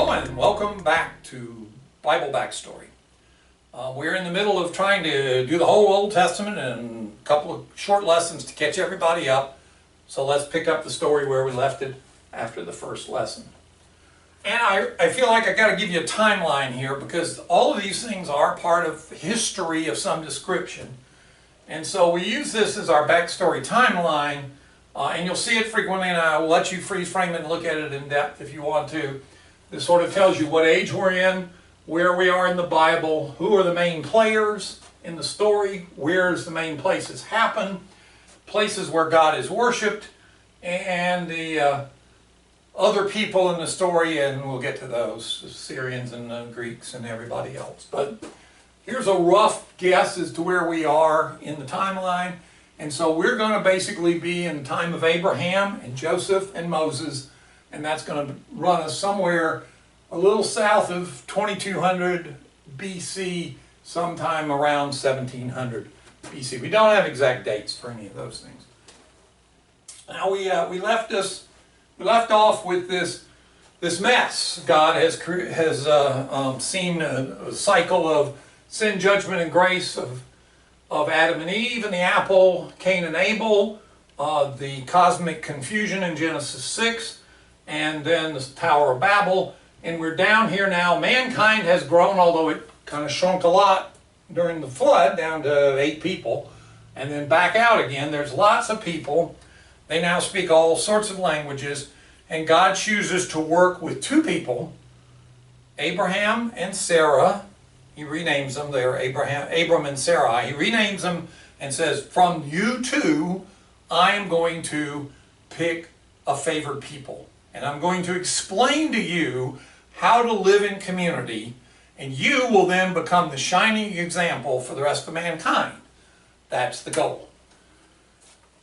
Hello and welcome back to Bible Backstory. We're in the middle of trying to do the whole Old Testament and a couple of short lessons to catch everybody up. So let's pick up the story where we left it after the first lesson. And I feel like I got to give you a timeline here because all of these things are part of history of some description. And so we use this as our backstory timeline, and you'll see it frequently, and I will let you freeze frame it and look at it in depth if you want to. This sort of tells you what age we're in, where we are in the Bible, who are the main players in the story, where's the main places happen, places where God is worshipped, and the other people in the story, and we'll get to those, the Syrians and the Greeks and everybody else. But here's a rough guess as to where we are in the timeline. And so we're going to basically be in the time of Abraham and Joseph and Moses, and that's going to run us somewhere a little south of 2200 BC, sometime around 1700 BC. We don't have exact dates for any of those things. Now we left off with this mess. God has seen a cycle of sin, judgment, and grace of Adam and Eve and the apple, Cain and Abel, the cosmic confusion in Genesis 6, and then the Tower of Babel. And we're down here now. Mankind has grown, although it kind of shrunk a lot during the flood, down to 8 people, and then back out again. There's lots of people. They now speak all sorts of languages, and God chooses to work with 2 people, Abraham and Sarah. He renames them. They're Abram and Sarai. He renames them and says, from you two, I am going to pick a favored people. And I'm going to explain to you how to live in community, and you will then become the shining example for the rest of mankind. That's the goal.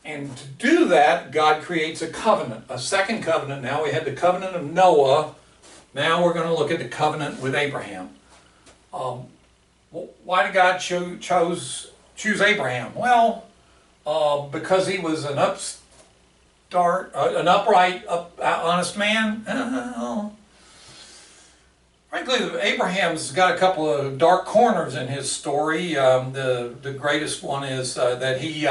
And to do that, God creates a covenant, a second covenant. Now we had the covenant of Noah. Now we're going to look at the covenant with Abraham. Why did God choose Abraham? Well, because he was an upright, honest man. Frankly, Abraham's got a couple of dark corners in his story. The greatest one is that he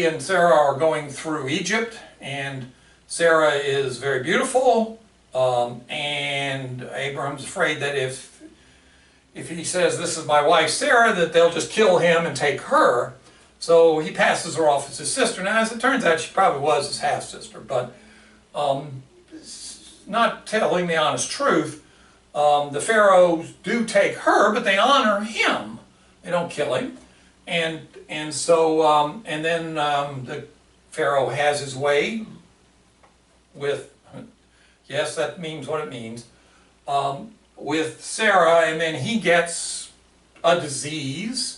and Sarah are going through Egypt, and Sarah is very beautiful, and Abraham's afraid that if he says, this is my wife Sarah, that they'll just kill him and take her. So he passes her off as his sister. Now, as it turns out, she probably was his half-sister, but not telling the honest truth. The pharaohs do take her, but they honor him. They don't kill him. And then the pharaoh has his way with, yes, that means what it means, with Sarah, and then he gets a disease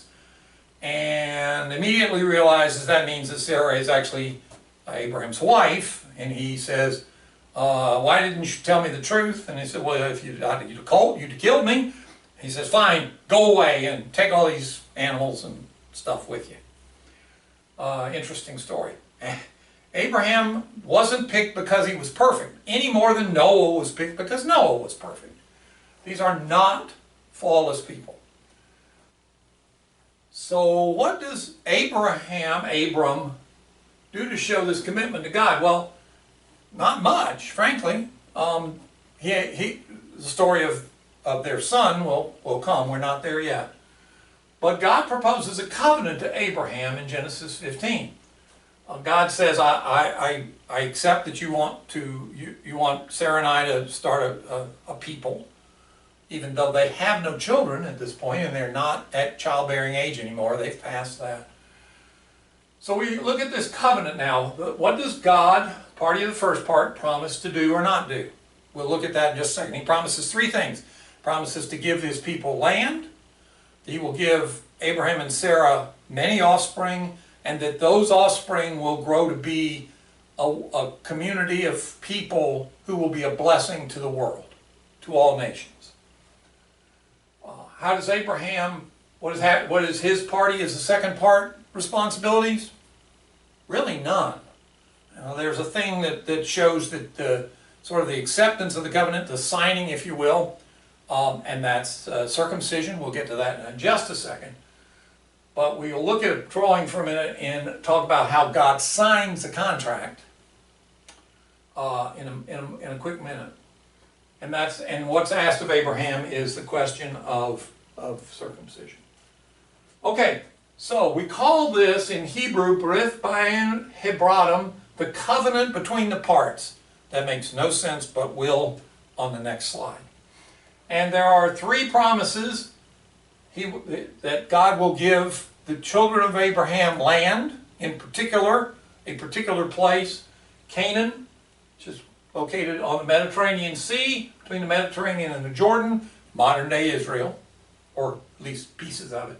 and immediately realizes that means that Sarah is actually Abraham's wife, and he says, why didn't you tell me the truth? And he said, well, if you'd have killed me. He says, fine, go away and take all these animals and stuff with you. Interesting story. Abraham wasn't picked because he was perfect, any more than Noah was picked because Noah was perfect. These are not flawless people. So what does Abram, do to show this commitment to God? Well, not much, frankly. The story of their son will come. We're not there yet. But God proposes a covenant to Abraham in Genesis 15. God says, I accept that you want Sarah and I to start a people, even though they have no children at this point and they're not at childbearing age anymore. They've passed that. So we look at this covenant now. What does God, party of the first part, promise to do or not do? We'll look at that in just a second. He promises 3 things. He promises to give his people land. He will give Abraham and Sarah many offspring, and that those offspring will grow to be a community of people who will be a blessing to the world, to all nations. How does Abraham, what is his party as the second part responsibilities? Really none. There's a thing that shows that sort of the acceptance of the covenant, the signing, if you will, and that's circumcision. We'll get to that in just a second. But we'll look at a drawing for a minute and talk about how God signs the contract in a quick minute. And what's asked of Abraham is the question of circumcision. Okay, so we call this in Hebrew, Brit Bein Hebradim, the covenant between the parts. That makes no sense, but will on the next slide. And there are three promises that God will give the children of Abraham: land, in particular, a particular place, Canaan, which is located on the Mediterranean Sea, between the Mediterranean and the Jordan, modern-day Israel, or at least pieces of it.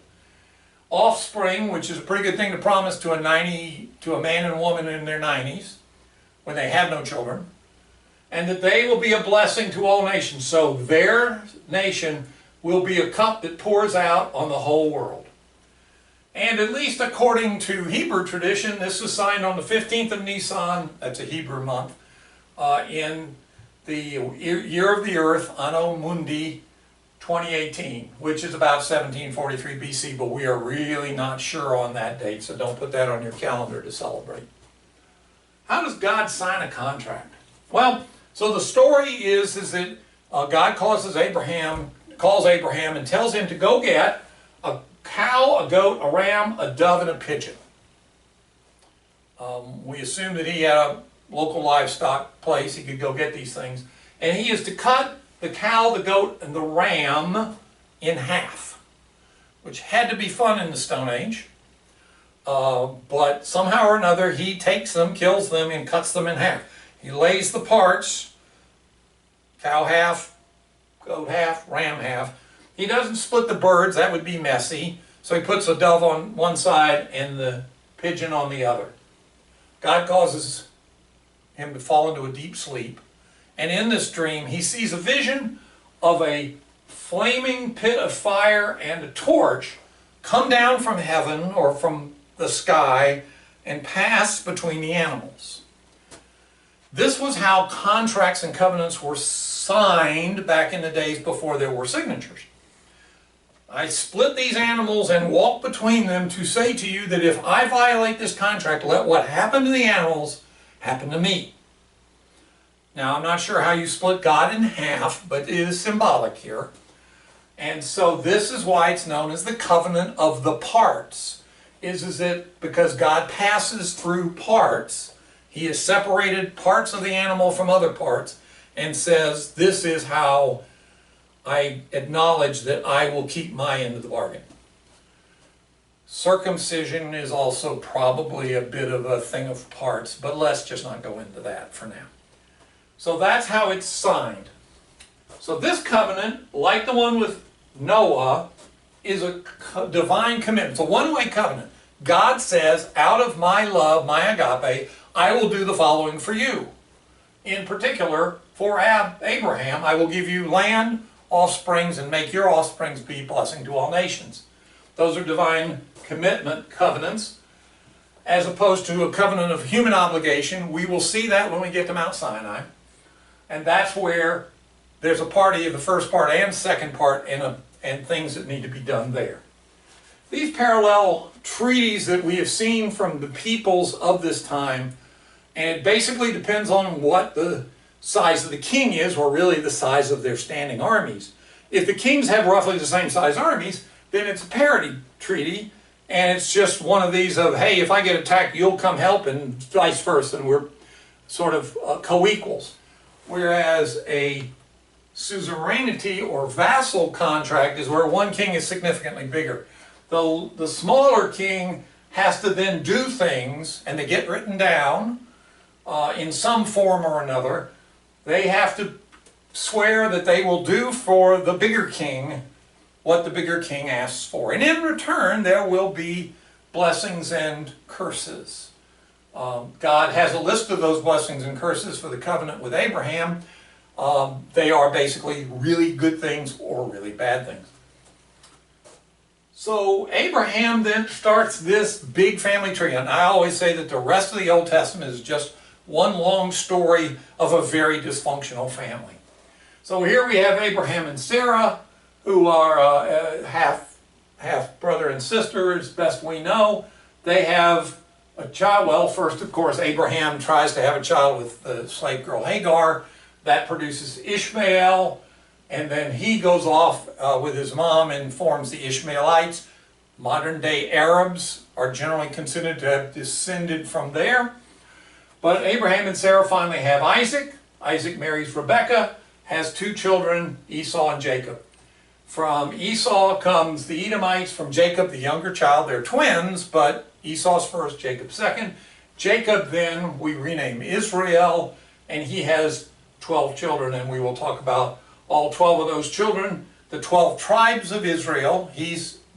Offspring, which is a pretty good thing to promise to a man and woman in their 90s, when they have no children, and that they will be a blessing to all nations. So their nation will be a cup that pours out on the whole world. And at least according to Hebrew tradition, this was signed on the 15th of Nisan, that's a Hebrew month, in the year of the earth, Anno Mundi 2018, which is about 1743 BC, but we are really not sure on that date, so don't put that on your calendar to celebrate. How does God sign a contract? Well, so the story is that God calls Abraham and tells him to go get a cow, a goat, a ram, a dove, and a pigeon. We assume that he had a local livestock place. He could go get these things. And he is to cut the cow, the goat, and the ram in half, which had to be fun in the Stone Age. But somehow or another, he takes them, kills them, and cuts them in half. He lays the parts, cow half, goat half, ram half. He doesn't split the birds, that would be messy. So he puts a dove on one side and the pigeon on the other. God causes him to fall into a deep sleep. And in this dream, he sees a vision of a flaming pit of fire and a torch come down from heaven or from the sky and pass between the animals. This was how contracts and covenants were signed back in the days before there were signatures. I split these animals and walk between them to say to you that if I violate this contract, let what happened to the animals happen to me. Now, I'm not sure how you split God in half, but it is symbolic here. And so this is why it's known as the covenant of the parts. Is it because God passes through parts, he has separated parts of the animal from other parts and says, this is how I acknowledge that I will keep my end of the bargain. Circumcision is also probably a bit of a thing of parts, but let's just not go into that for now. So that's how it's signed. So this covenant, like the one with Noah, is a divine commitment. It's a one-way covenant. God says, out of my love, my agape, I will do the following for you. In particular, for Abraham, I will give you land, offsprings, and make your offsprings be a blessing to all nations. Those are divine commitment covenants, as opposed to a covenant of human obligation. We will see that when we get to Mount Sinai. And that's where there's a party of the first part and second part and things that need to be done there. These parallel treaties that we have seen from the peoples of this time, and it basically depends on what the size of the king is, or really the size of their standing armies. If the kings have roughly the same size armies, then it's a parity treaty, and it's just one of these of, hey, if I get attacked, you'll come help, and vice versa, and we're sort of co-equals. Whereas a suzerainty or vassal contract is where one king is significantly bigger. The smaller king has to then do things, and they get written down in some form or another. They have to swear that they will do for the bigger king what the bigger king asks for. And in return, there will be blessings and curses. God has a list of those blessings and curses for the covenant with Abraham. They are basically really good things or really bad things. So Abraham then starts this big family tree. And I always say that the rest of the Old Testament is just one long story of a very dysfunctional family. So here we have Abraham and Sarah, who are half brother and sister, as best we know. They have a child. Well, first, of course, Abraham tries to have a child with the slave girl Hagar. That produces Ishmael, and then he goes off with his mom and forms the Ishmaelites. Modern-day Arabs are generally considered to have descended from there. But Abraham and Sarah finally have Isaac. Isaac marries Rebekah, has two children, Esau and Jacob. From Esau comes the Edomites, from Jacob, the younger child. They're twins, but Esau's first, Jacob second. Jacob then we rename Israel, and he has 12 children, and we will talk about all 12 of those children. The 12 tribes of Israel.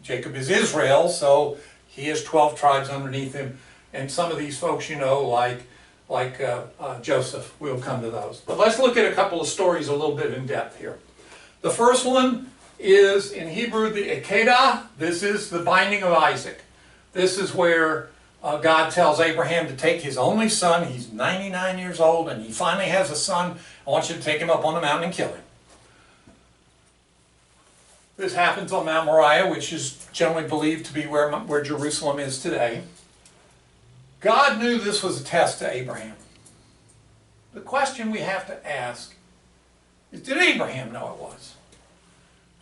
Jacob is Israel, so he has 12 tribes underneath him. And some of these folks, you know, like Joseph, we'll come to those. But let's look at a couple of stories a little bit in depth here. The first one is in Hebrew the Akedah. This is the binding of Isaac. This is where God tells Abraham to take his only son. He's 99 years old and he finally has a son. I want you to take him up on the mountain and kill him. This happens on Mount Moriah, which is generally believed to be where Jerusalem is today. God knew this was a test to Abraham. The question we have to ask is, did Abraham know it was?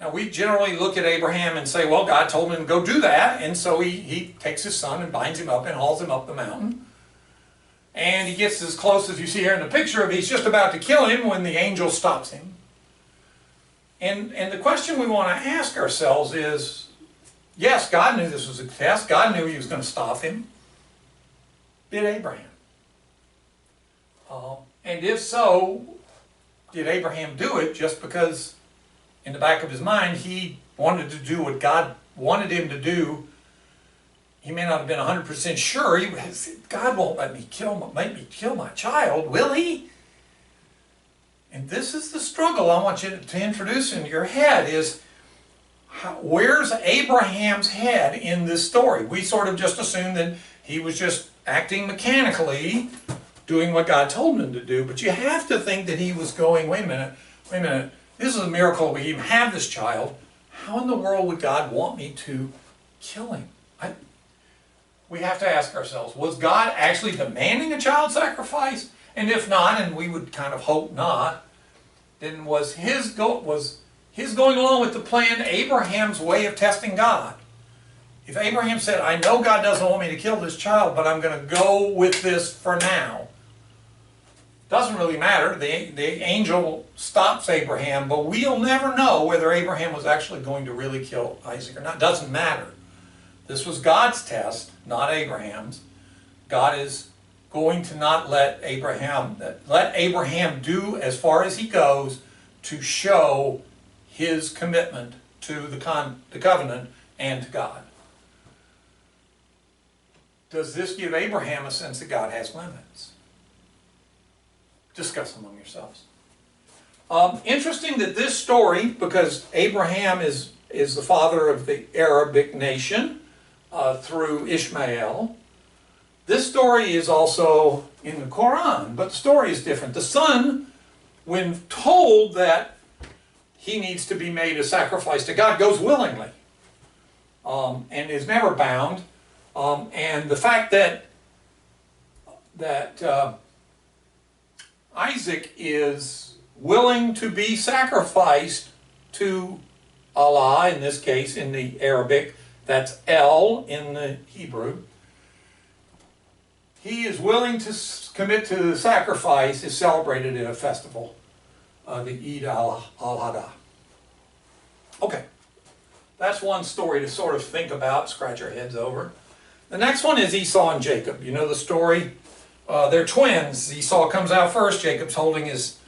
Now, we generally look at Abraham and say, well, God told him to go do that, and so he takes his son and binds him up and hauls him up the mountain. And he gets as close as you see here in the picture, he's just about to kill him when the angel stops him. And the question we want to ask ourselves is, yes, God knew this was a test. God knew he was going to stop him. Did Abraham? And if so, did Abraham do it just because in the back of his mind he wanted to do what God wanted him to do? He may not have been 100% sure. God won't make me kill my child, will he? And this is the struggle I want you to introduce into your head is, where's Abraham's head in this story? We sort of just assume that he was just acting mechanically, doing what God told him to do, but you have to think that he was going, wait a minute, this is a miracle we even have this child. How in the world would God want me to kill him? We have to ask ourselves, was God actually demanding a child sacrifice? And if not, and we would kind of hope not, then was his going along with the plan Abraham's way of testing God? If Abraham said, I know God doesn't want me to kill this child, but I'm going to go with this for now. Doesn't really matter. The angel stops Abraham, but we'll never know whether Abraham was actually going to really kill Isaac or not. Doesn't matter. This was God's test, not Abraham's. God is going to not let Abraham do as far as he goes to show his commitment to the covenant and to God. Does this give Abraham a sense that God has limits? Discuss among yourselves. Interesting that this story, because Abraham is the father of the Arabic nation through Ishmael, this story is also in the Quran, but the story is different. The son, when told that he needs to be made a sacrifice to God, goes willingly and is never bound. And the fact that Isaac is willing to be sacrificed to Allah, in this case in the Arabic, that's El in the Hebrew. He is willing to commit to the sacrifice is celebrated in a festival, the Eid al-Adha. Okay, that's one story to sort of think about, scratch our heads over. The next one is Esau and Jacob. You know the story. They're twins. Esau comes out first. Jacob's holding his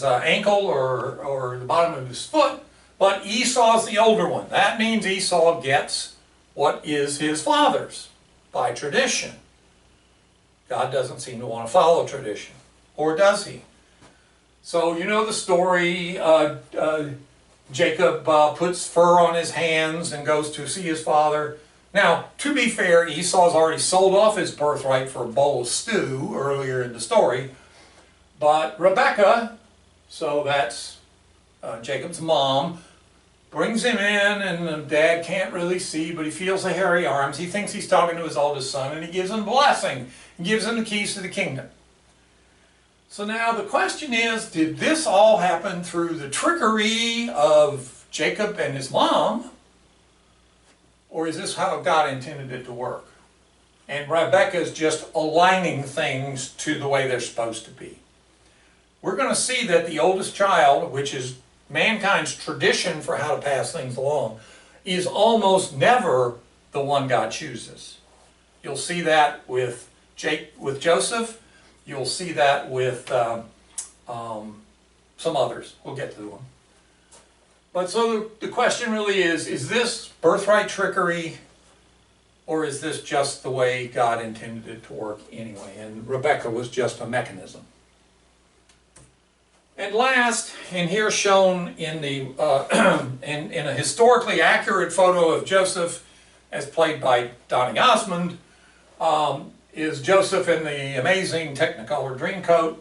ankle or the bottom of his foot. But Esau's the older one. That means Esau gets what is his father's by tradition. God doesn't seem to want to follow tradition. Or does he? So you know the story. Jacob puts fur on his hands and goes to see his father. Now, to be fair, Esau's already sold off his birthright for a bowl of stew earlier in the story, but Rebekah, so that's Jacob's mom, brings him in, and the dad can't really see, but he feels the hairy arms. He thinks he's talking to his oldest son, and he gives him a blessing. He gives him the keys to the kingdom. So now the question is, did this all happen through the trickery of Jacob and his mom? Or is this how God intended it to work? And Rebekah is just aligning things to the way they're supposed to be. We're going to see that the oldest child, which is mankind's tradition for how to pass things along, is almost never the one God chooses. You'll see that with Joseph. You'll see that with some others. We'll get to them. But so the question really is this birthright trickery, or is this just the way God intended it to work anyway? And Rebekah was just a mechanism. And last, and here shown in the in a historically accurate photo of Joseph, as played by Donny Osmond, is Joseph in the amazing Technicolor Dreamcoat.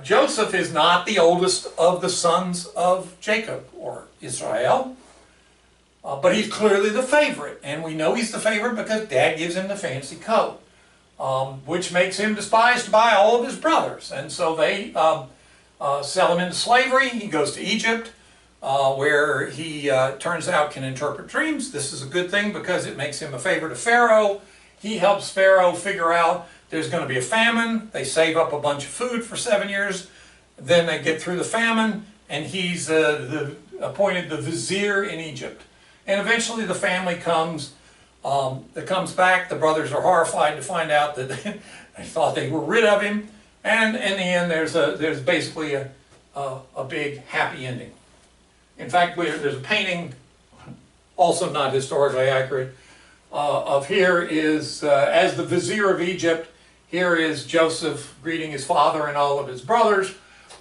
Joseph is not the oldest of the sons of Jacob or Israel, but he's clearly the favorite, and we know he's the favorite because Dad gives him the fancy coat, which makes him despised by all of his brothers, and so they sell him into slavery. He goes to Egypt, where he turns out can interpret dreams. This is a good thing because it makes him a favorite of Pharaoh. He helps Pharaoh figure out there's going to be a famine. They save up a bunch of food for 7 years. Then they get through the famine, and he's appointed the vizier in Egypt. And eventually the family comes back. The brothers are horrified to find out that they thought they were rid of him. And in the end, there's basically a big happy ending. In fact, there's a painting, also not historically accurate, of here is, as the vizier of Egypt, here is Joseph greeting his father and all of his brothers,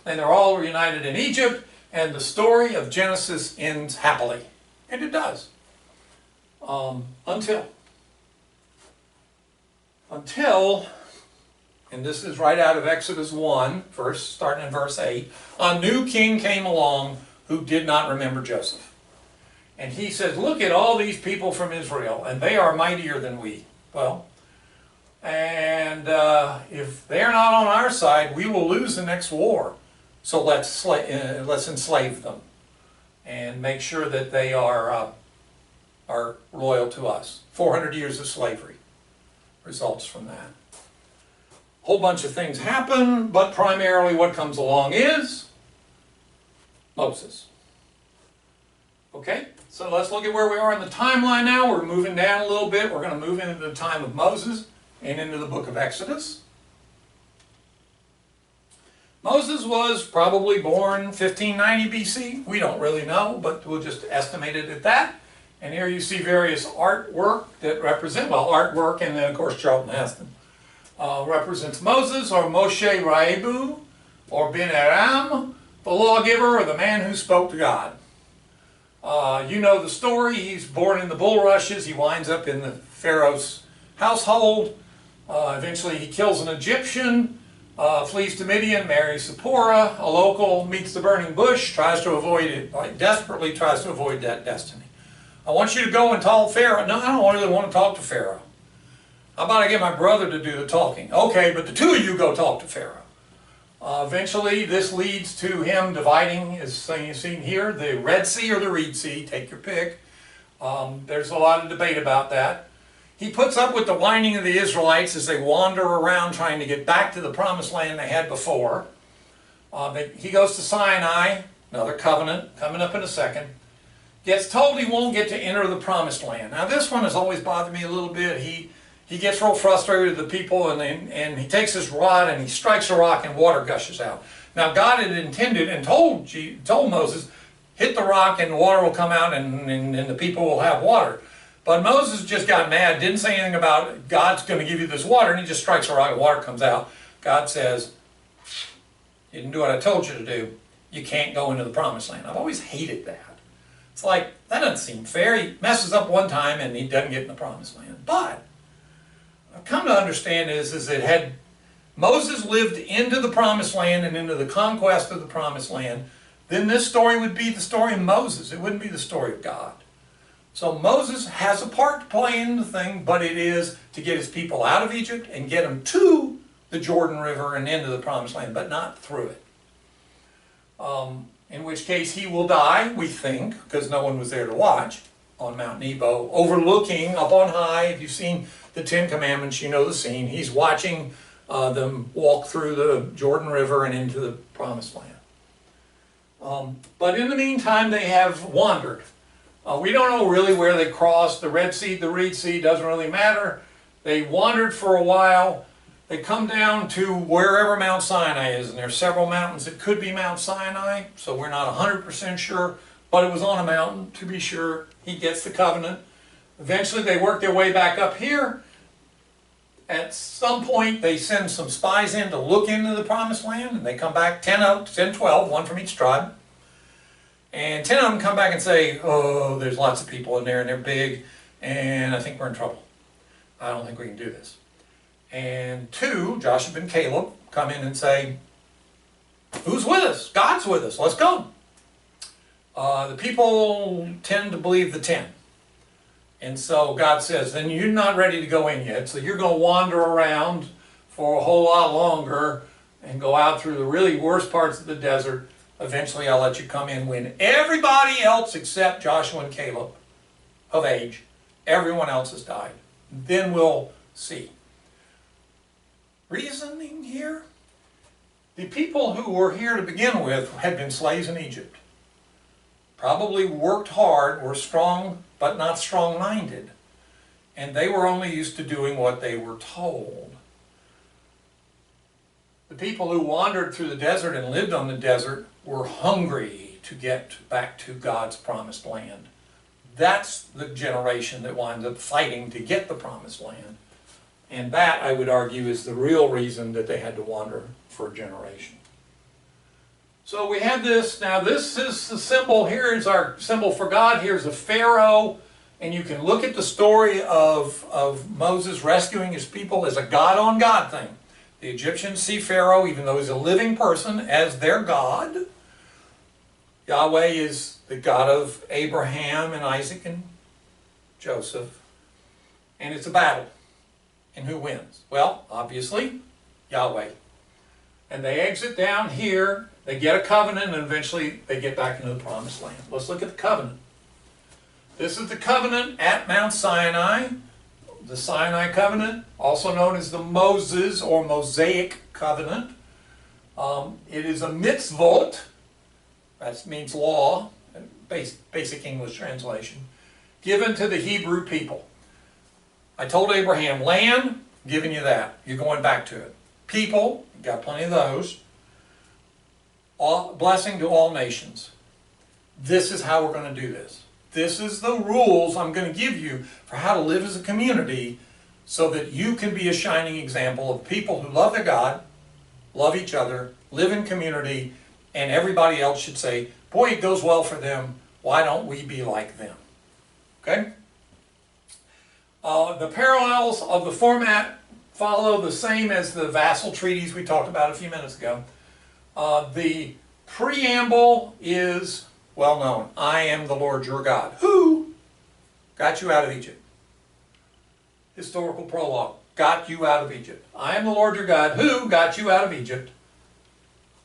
and they're all reunited in Egypt, and the story of Genesis ends happily. And it does. Until, and this is right out of Exodus 1, starting in verse 8, a new king came along who did not remember Joseph. And he says, look at all these people from Israel, and they are mightier than we. Well, and if they're not on our side, we will lose the next war. So let's enslave them and make sure that they are loyal to us. 400 years of slavery results from that. A whole bunch of things happen, but primarily what comes along is Moses. Okay, so let's look at where we are in the timeline now. We're moving down a little bit. We're going to move into the time of Moses and into the book of Exodus. Moses was probably born 1590 BC. We don't really know, but we'll just estimate it at that. And here you see various artwork that represent, well, artwork, and then of course Charlton Heston represents Moses, or Moshe Raebu, or Ben Aram, the lawgiver, or the man who spoke to God. You know the story. He's born in the bulrushes. He winds up in the Pharaoh's household. Eventually he kills an Egyptian, flees to Midian, marries Zipporah, a local, meets the burning bush, tries to avoid it, like desperately tries to avoid that destiny. I want you to go and tell Pharaoh. No, I don't really want to talk to Pharaoh. How about I get my brother to do the talking? Okay, but the two of you go talk to Pharaoh. Eventually, this leads to him dividing, as seen here, the Red Sea or the Reed Sea, take your pick. There's a lot of debate about that. He puts up with the whining of the Israelites as they wander around trying to get back to the promised land they had before. He goes to Sinai, another covenant, coming up in a second. Gets told he won't get to enter the promised land. Now this one has always bothered me a little bit. He gets real frustrated with the people, and he takes his rod and he strikes a rock and water gushes out. Now God had intended and told Moses, hit the rock and the water will come out and the people will have water. But Moses just got mad, didn't say anything about God's going to give you this water, and he just strikes a rock and water comes out. God says, you didn't do what I told you to do. You can't go into the promised land. I've always hated that. It's like, that doesn't seem fair. He messes up one time and he doesn't get in the promised land. But I've come to understand is that had Moses lived into the promised land and into the conquest of the promised land, then this story would be the story of Moses. It wouldn't be the story of God. So Moses has a part to play in the thing, but it is to get his people out of Egypt and get them to the Jordan River and into the promised land, but not through it. In which case he will die, we think, because no one was there to watch, on Mount Nebo, overlooking up on high. If you've seen the Ten Commandments, you know the scene. He's watching them walk through the Jordan River and into the promised land. But in the meantime, they have wandered. We don't know really where they crossed. The Red Sea, the Reed Sea, doesn't really matter. They wandered for a while. They come down to wherever Mount Sinai is, and there are several mountains. It could be Mount Sinai, so we're not 100% sure, but it was on a mountain, to be sure. He gets the covenant. Eventually they work their way back up here. At some point they send some spies in to look into the promised land, and they come back, 10, 12, one from each tribe. And 10 of them come back and say, oh, there's lots of people in there, and they're big, and I think we're in trouble. I don't think we can do this. And 2, Joshua and Caleb, come in and say, who's with us? God's with us. Let's go. The people tend to believe the 10. And so God says, then you're not ready to go in yet, so you're going to wander around for a whole lot longer and go out through the really worst parts of the desert. Eventually I'll let you come in when everybody else except Joshua and Caleb of age, everyone else has died. Then we'll see. Reasoning here? The people who were here to begin with had been slaves in Egypt. Probably worked hard, were strong but not strong-minded. And they were only used to doing what they were told. The people who wandered through the desert and lived on the desert were hungry to get back to God's promised land. That's the generation that winds up fighting to get the promised land. And that, I would argue, is the real reason that they had to wander for a generation. So we have this. Now this is the symbol. Here is our symbol for God. Here's a Pharaoh. And you can look at the story of Moses rescuing his people as a God-on-God thing. The Egyptians see Pharaoh, even though he's a living person, as their God. Yahweh is the God of Abraham and Isaac and Joseph. And it's a battle. And who wins? Well, obviously, Yahweh. And they exit down here, they get a covenant, and eventually they get back into the promised land. Let's look at the covenant. This is the covenant at Mount Sinai, the Sinai covenant, also known as the Moses or Mosaic covenant. It is a mitzvot, that means law, basic English translation, given to the Hebrew people. I told Abraham, land, giving you that. You're going back to it. People, got plenty of those. Blessing to all nations. This is how we're going to do this. This is the rules I'm going to give you for how to live as a community so that you can be a shining example of people who love their God, love each other, live in community, and everybody else should say, boy, it goes well for them. Why don't we be like them? Okay? The parallels of the format follow the same as the vassal treaties we talked about a few minutes ago. The preamble is well known. I am the Lord your God, who got you out of Egypt. Historical prologue, got you out of Egypt. I am the Lord your God, who got you out of Egypt.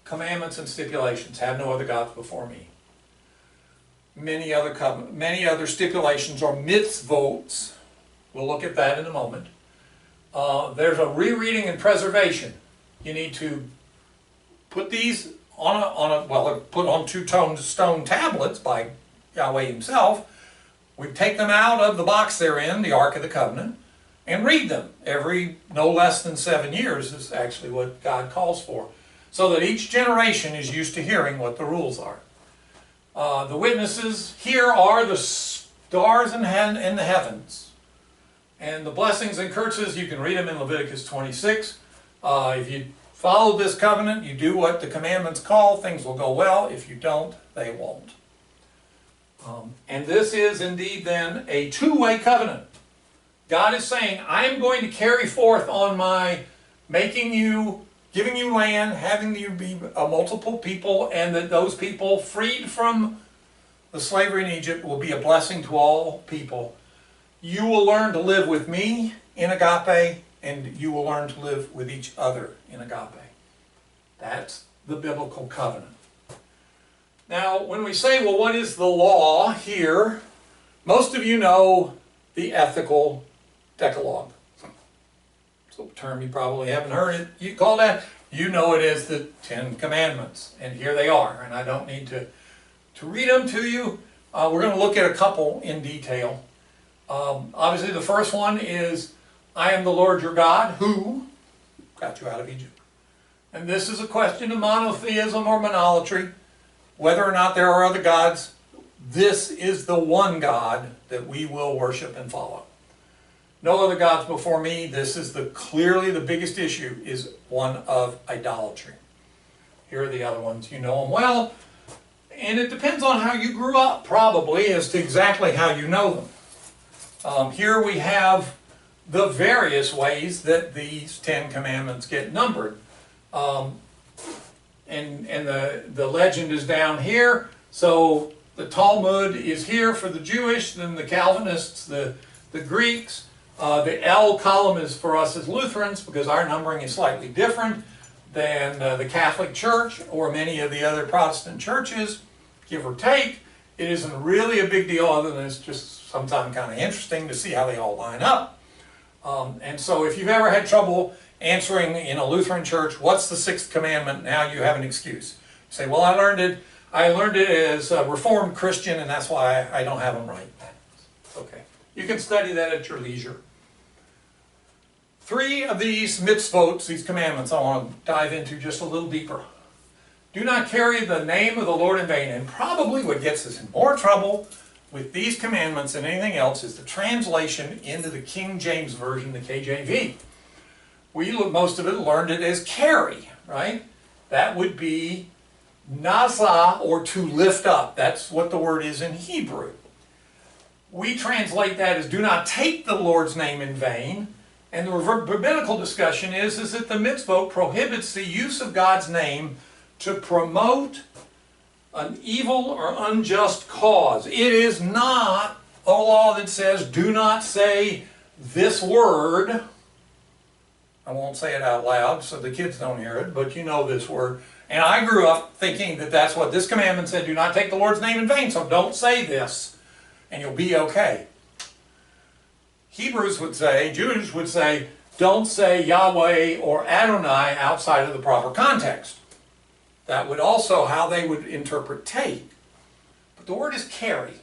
Commandments and stipulations, have no other gods before me. Many other stipulations or mitzvot. We'll look at that in a moment. There's a rereading and preservation. You need to put these they're put on 2 stone tablets by Yahweh himself. We take them out of the box they're in, the Ark of the Covenant, and read them every no less than 7 years is actually what God calls for, so that each generation is used to hearing what the rules are. The witnesses here are the stars in the heavens. And the blessings and curses, you can read them in Leviticus 26. If you follow this covenant, you do what the commandments call, things will go well. If you don't, they won't. And this is indeed then a two-way covenant. God is saying, I am going to carry forth on my making you, giving you land, having you be a multiple people, and that those people freed from the slavery in Egypt will be a blessing to all people. You will learn to live with me in agape, and you will learn to live with each other in agape. That's the biblical covenant. Now, when we say, well, what is the law here? Most of you know the ethical Decalogue. It's a term you probably haven't heard it. You call that, you know it as the Ten Commandments. And here they are. And I don't need to read them to you. We're going to look at a couple in detail. Obviously, the first one is, I am the Lord your God, who got you out of Egypt. And this is a question of monotheism or monolatry. Whether or not there are other gods, this is the one God that we will worship and follow. No other gods before me. This is clearly the biggest issue, is one of idolatry. Here are the other ones. You know them well. And it depends on how you grew up, probably, as to exactly how you know them. Here we have the various ways that these Ten Commandments get numbered. And the legend is down here. So the Talmud is here for the Jewish, then the Calvinists, the Greeks. The L column is for us as Lutherans, because our numbering is slightly different than the Catholic Church or many of the other Protestant churches, give or take. It isn't really a big deal, other than it's just sometimes kind of interesting to see how they all line up. And so if you've ever had trouble answering in a Lutheran church, what's the sixth commandment? Now you have an excuse. You say, well, I learned it as a Reformed Christian, and that's why I don't have them right. Okay. You can study that at your leisure. Three of these mitzvot, these commandments, I want to dive into just a little deeper. Do not carry the name of the Lord in vain. And probably what gets us in more trouble with these commandments than anything else is the translation into the King James Version, the KJV. Most of it learned it as carry, right? That would be nasa, or to lift up. That's what the word is in Hebrew. We translate that as do not take the Lord's name in vain. And the rabbinical discussion is that the mitzvot prohibits the use of God's name to promote an evil or unjust cause. It is not a law that says do not say this word. I won't say it out loud so the kids don't hear it, but you know this word. And I grew up thinking that that's what this commandment said, do not take the Lord's name in vain, so don't say this, and you'll be okay. Hebrews would say, Jews would say, don't say Yahweh or Adonai outside of the proper context. That would also how they would interpret take. But the word is carry.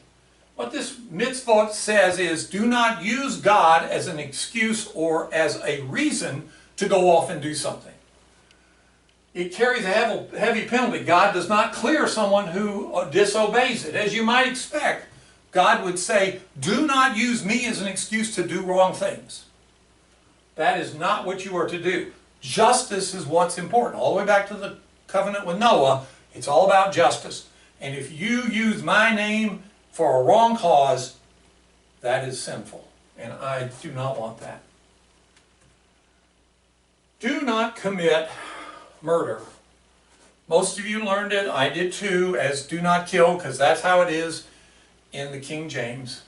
What this mitzvot says is do not use God as an excuse or as a reason to go off and do something. It carries a heavy penalty. God does not clear someone who disobeys it. As you might expect, God would say, do not use me as an excuse to do wrong things. That is not what you are to do. Justice is what's important. All the way back to the covenant with Noah, it's all about justice. And if you use my name for a wrong cause, that is sinful. And I do not want that. Do not commit murder. Most of you learned it, I did too, as do not kill, because that's how it is in the King James.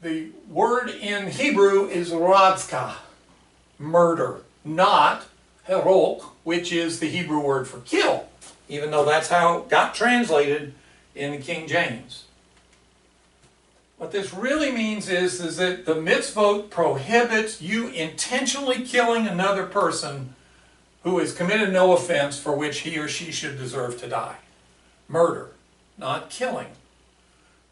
The word in Hebrew is ratzka, murder, not herok, which is the Hebrew word for kill, even though that's how it got translated in the King James. What this really means is that the mitzvot prohibits you intentionally killing another person who has committed no offense for which he or she should deserve to die. Murder, not killing.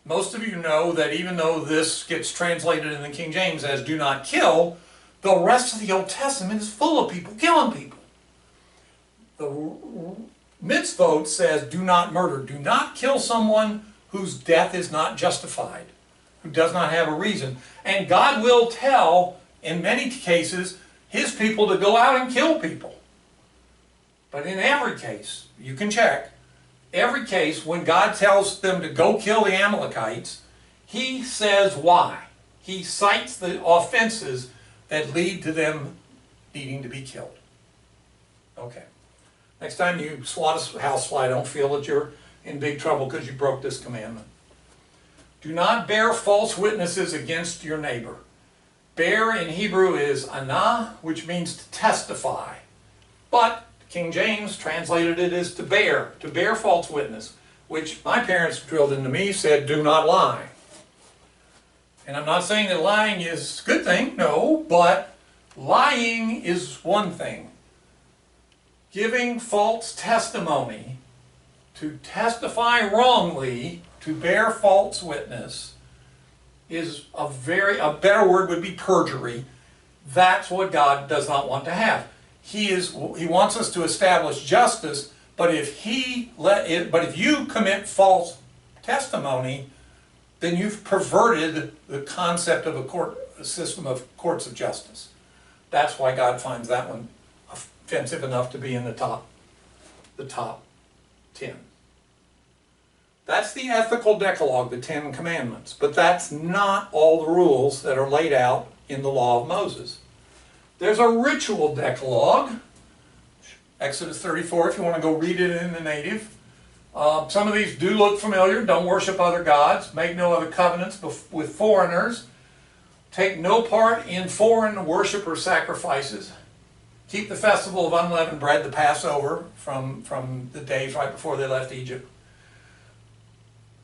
Most of you know that even though this gets translated in the King James as do not kill, the rest of the Old Testament is full of people killing people. The mitzvot says do not murder. Do not kill someone whose death is not justified, who does not have a reason. And God will tell, in many cases, His people to go out and kill people. But in every case, you can check, every case, when God tells them to go kill the Amalekites, he says why. He cites the offenses that lead to them needing to be killed. Okay. Next time you swat a housefly, don't feel that you're in big trouble because you broke this commandment. Do not bear false witnesses against your neighbor. Bear in Hebrew is anah, which means to testify. But King James translated it as to bear false witness, which my parents drilled into me, said do not lie. And I'm not saying that lying is a good thing, no, but lying is one thing. Giving false testimony, to testify wrongly, to bear false witness, is a better word would be perjury. That's what God does not want to have. He wants us to establish justice, but if you commit false testimony, then you've perverted the concept of a system of courts of justice. That's why God finds that one offensive enough to be in the top 10. That's the ethical decalogue, the 10 commandments, but that's not all the rules that are laid out in the law of Moses. There's a ritual decalogue, Exodus 34, if you want to go read it in the native. Some of these do look familiar. Don't worship other gods. Make no other covenants with foreigners. Take no part in foreign worship or sacrifices. Keep the festival of unleavened bread, the Passover, from the days right before they left Egypt.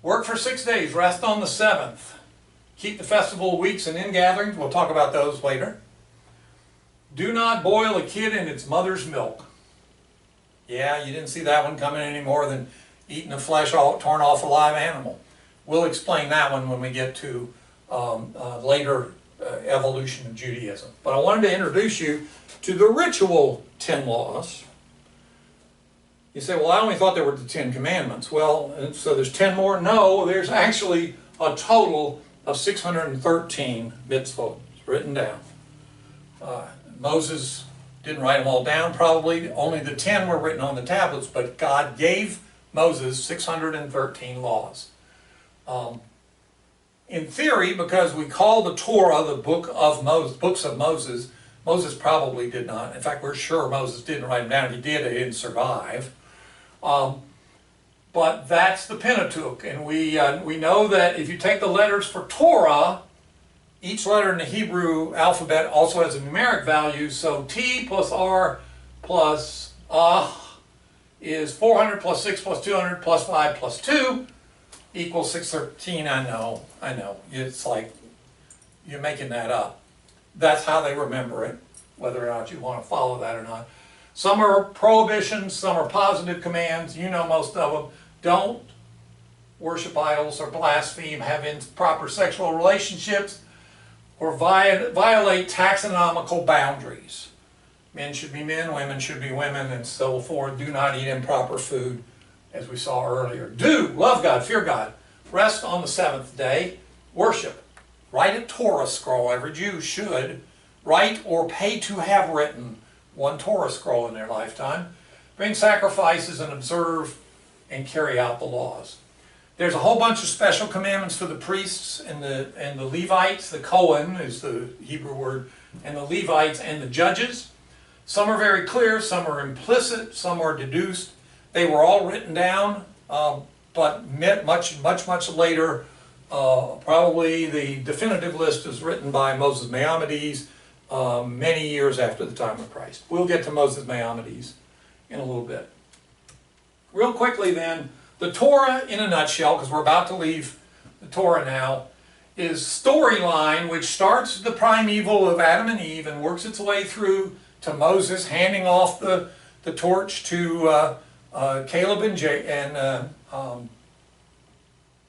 Work for 6 days, rest on the 7th. Keep the festival of weeks and ingatherings. We'll talk about those later. Do not boil a kid in its mother's milk. Yeah, you didn't see that one coming any more than eating the flesh torn off a live animal. We'll explain that one when we get to later evolution of Judaism. But I wanted to introduce you to the ritual 10 laws. You say, well, I only thought there were the 10 commandments. Well, so there's 10 more? No, there's actually a total of 613 mitzvot written down. Moses didn't write them all down, probably. Only the 10 were written on the tablets, but God gave Moses 613 laws. In theory, because we call the Torah the books of Moses, Moses probably did not. In fact, we're sure Moses didn't write them down. If he did, he didn't survive. But that's the Pentateuch, and we know that if you take the letters for Torah, each letter in the Hebrew alphabet also has a numeric value, so T plus R plus is 400 plus 6 plus 200 plus 5 plus 2 equals 613. I know. It's like you're making that up. That's how they remember it, whether or not you want to follow that or not. Some are prohibitions, some are positive commands. You know most of them. Don't worship idols or blaspheme, have improper sexual relationships, or violate taxonomical boundaries. Men should be men, women should be women, and so forth. Do not eat improper food, as we saw earlier. Do love God, fear God. Rest on the 7th day. Worship. Write a Torah scroll. Every Jew should write or pay to have written one Torah scroll in their lifetime. Bring sacrifices and observe and carry out the laws. There's a whole bunch of special commandments for the priests and the Levites. The Kohen is the Hebrew word, and the Levites and the judges. Some are very clear, some are implicit, some are deduced. They were all written down, but much later. Probably the definitive list is written by Moses Maimonides many years after the time of Christ. We'll get to Moses Maimonides in a little bit. Real quickly then, the Torah in a nutshell, because we're about to leave the Torah now, is storyline which starts at the primeval of Adam and Eve and works its way through to Moses handing off the torch to Caleb and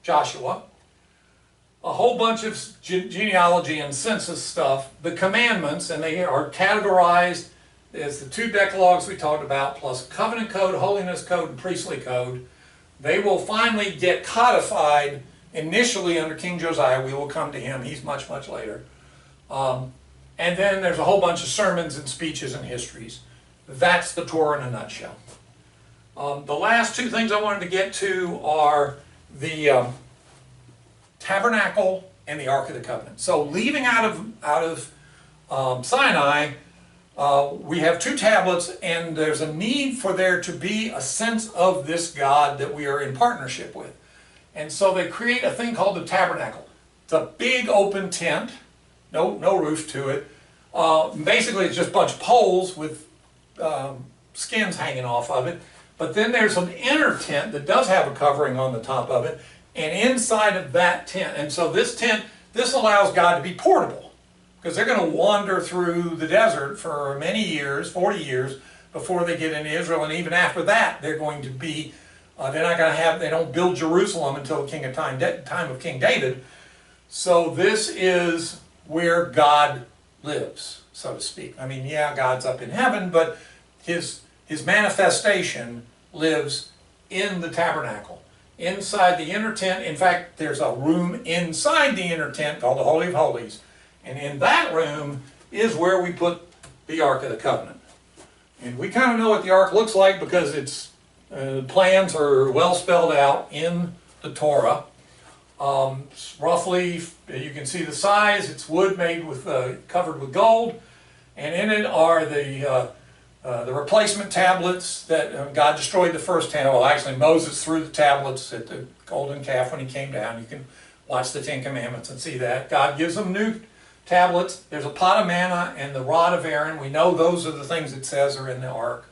Joshua. A whole bunch of genealogy and census stuff. The commandments, and they are categorized as the 2 decalogues we talked about, plus covenant code, holiness code, and priestly code. They will finally get codified initially under King Josiah. We will come to him. He's much later. And then there's a whole bunch of sermons and speeches and histories. That's the Torah in a nutshell. The last two things I wanted to get to are the tabernacle and the Ark of the Covenant. So leaving out of Sinai, we have two tablets, and there's a need for there to be a sense of this God that we are in partnership with. And so they create a thing called the tabernacle. It's a big open tent, no roof to it. Basically, it's just a bunch of poles with skins hanging off of it. But then there's an inner tent that does have a covering on the top of it, and inside of that tent, and so this tent, this allows God to be portable, because they're going to wander through the desert for many years, 40 years, before they get into Israel, and even after that, they're going to be, they're not going to have, they don't build Jerusalem until the time of King David. So this is where God lives, so to speak. I mean, yeah, God's up in heaven, but his manifestation lives in the tabernacle, inside the inner tent. In fact, there's a room inside the inner tent called the Holy of Holies, and in that room is where we put the Ark of the Covenant. And we kind of know what the Ark looks like because its plans are well spelled out in the Torah. Roughly, you can see the size. It's wood made with covered with gold, and in it are the replacement tablets that God destroyed the first temple. Well, actually, Moses threw the tablets at the golden calf when he came down. You can watch the Ten Commandments and see that. God gives them new tablets. There's a pot of manna and the rod of Aaron. We know those are the things it says are in the ark.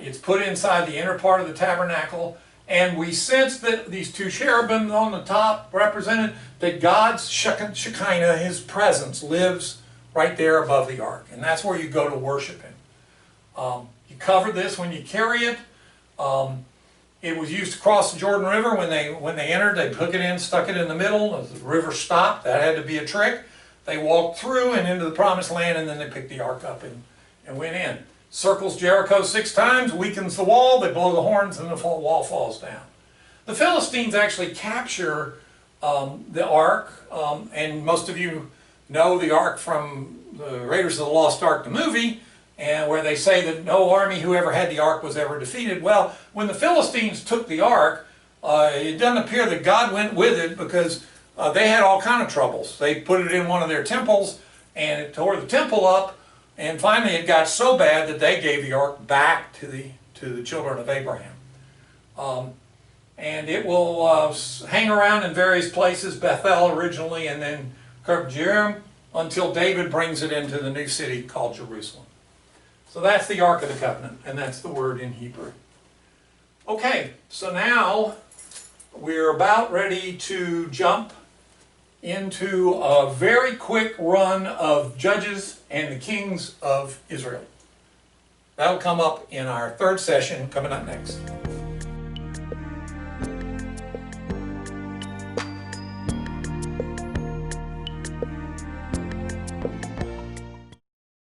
It's put inside the inner part of the tabernacle, and we sense that these two cherubim on the top represented that God's Shekinah, his presence, lives right there above the ark, and that's where you go to worship him. You cover this when you carry it. It was used to cross the Jordan River when they entered. They took it in, stuck it in the middle. The river stopped. That had to be a trick. They walked through and into the promised land, and then they picked the ark up and went in. Circles Jericho 6 times, weakens the wall. They blow the horns, and the wall falls down. The Philistines actually capture the ark, and most of you know the ark from the Raiders of the Lost Ark, the movie, and where they say that no army who ever had the ark was ever defeated. Well, when the Philistines took the ark, it doesn't appear that God went with it, because they had all kind of troubles. They put it in one of their temples, and it tore the temple up, and finally it got so bad that they gave the ark back to the children of Abraham. And it will hang around in various places, Bethel originally, and then Kirk Jearim, until David brings it into the new city called Jerusalem. So that's the Ark of the Covenant, and that's the word in Hebrew. Okay, so now we're about ready to jump into a very quick run of Judges and the Kings of Israel. That'll come up in our third session coming up next.